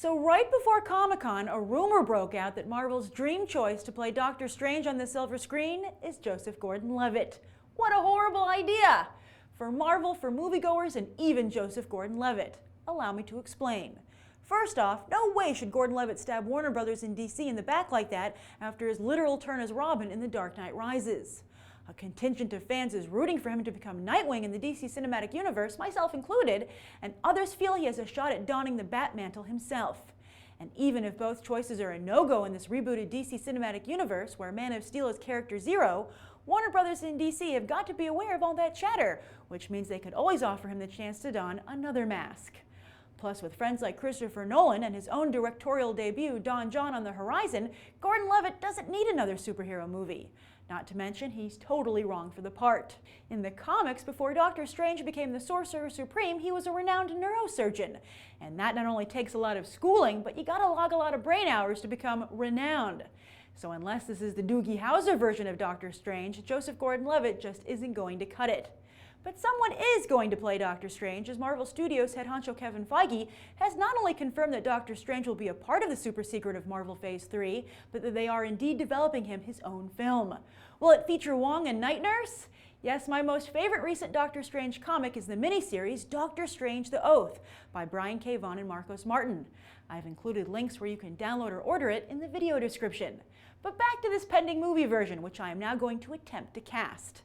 So right before Comic-Con, a rumor broke out that Marvel's dream choice to play Doctor Strange on the silver screen is Joseph Gordon Levitt. What a horrible idea! For Marvel, for moviegoers, and even Joseph Gordon Levitt. Allow me to explain. First off, no way should Gordon Levitt stab Warner Brothers in DC in the back like that after his literal turn as Robin in The Dark Knight Rises. A contingent of fans is rooting for him to become Nightwing in the DC Cinematic Universe, myself included, and others feel he has a shot at donning the Bat mantle himself. And even if both choices are a no-go in this rebooted DC Cinematic Universe, where Man of Steel is character zero, Warner Brothers and DC have got to be aware of all that chatter, which means they could always offer him the chance to don another mask. Plus, with friends like Christopher Nolan and his own directorial debut, Dawn John, on the horizon, Gordon Levitt doesn't need another superhero movie. Not to mention, he's totally wrong for the part. In the comics, before Doctor Strange became the Sorcerer Supreme, he was a renowned neurosurgeon. And that not only takes a lot of schooling, but you gotta log a lot of brain hours to become renowned. So unless this is the Doogie Howser version of Doctor Strange, Joseph Gordon Levitt just isn't going to cut it. But someone is going to play Doctor Strange, as Marvel Studios head honcho Kevin Feige has not only confirmed that Doctor Strange will be a part of the super secret of Marvel Phase 3, but that they are indeed developing him his own film. Will it feature Wong and Night Nurse? Yes, my most favorite recent Doctor Strange comic is the miniseries Doctor Strange the Oath by Brian K. Vaughan and Marcos Martin. I've included links where you can download or order it in the video description. But back to this pending movie version, which I am now going to attempt to cast.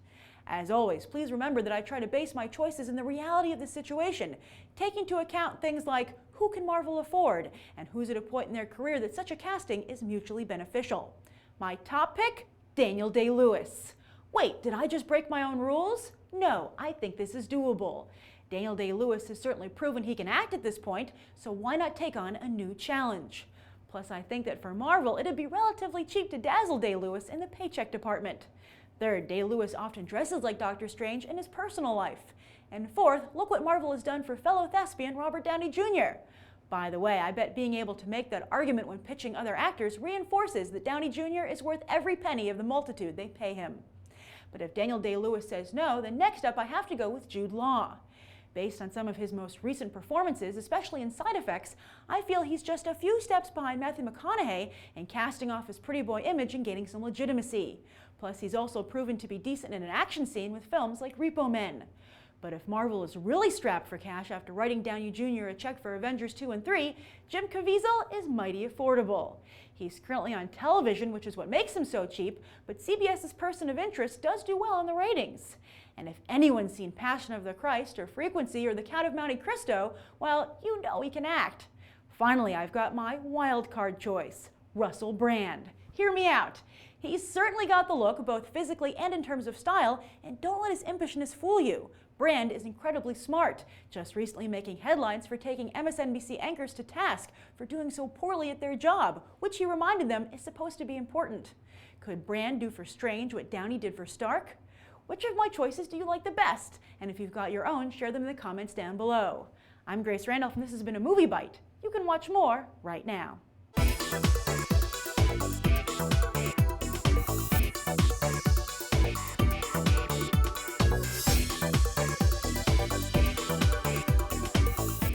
As always, please remember that I try to base my choices in the reality of the situation, taking into account things like who can Marvel afford and who's at a point in their career that such a casting is mutually beneficial. My top pick? Daniel Day-Lewis. Wait, did I just break my own rules? No, I think this is doable. Daniel Day-Lewis has certainly proven he can act at this point, so why not take on a new challenge? Plus, I think that for Marvel, it'd be relatively cheap to dazzle Day-Lewis in the paycheck department. Third, Day-Lewis often dresses like Doctor Strange in his personal life. And fourth, look what Marvel has done for fellow thespian Robert Downey Jr. By the way, I bet being able to make that argument when pitching other actors reinforces that Downey Jr. is worth every penny of the multitude they pay him. But if Daniel Day-Lewis says no, then next up I have to go with Jude Law. Based on some of his most recent performances, especially in Side Effects, I feel he's just a few steps behind Matthew McConaughey in casting off his pretty boy image and gaining some legitimacy. Plus, he's also proven to be decent in an action scene with films like Repo Men. But if Marvel is really strapped for cash after writing Downey Jr. a check for Avengers 2 and 3, Jim Caviezel is mighty affordable. He's currently on television, which is what makes him so cheap, but CBS's Person of Interest does do well in the ratings. And if anyone's seen Passion of the Christ or Frequency or The Count of Monte Cristo, well, you know he can act. Finally, I've got my wild card choice, Russell Brand. Hear me out. He's certainly got the look, both physically and in terms of style, and don't let his impishness fool you. Brand is incredibly smart, just recently making headlines for taking MSNBC anchors to task for doing so poorly at their job, which he reminded them is supposed to be important. Could Brand do for Strange what Downey did for Stark? Which of my choices do you like the best? And if you've got your own, share them in the comments down below. I'm Grace Randolph, and this has been a Movie Bite. You can watch more right now.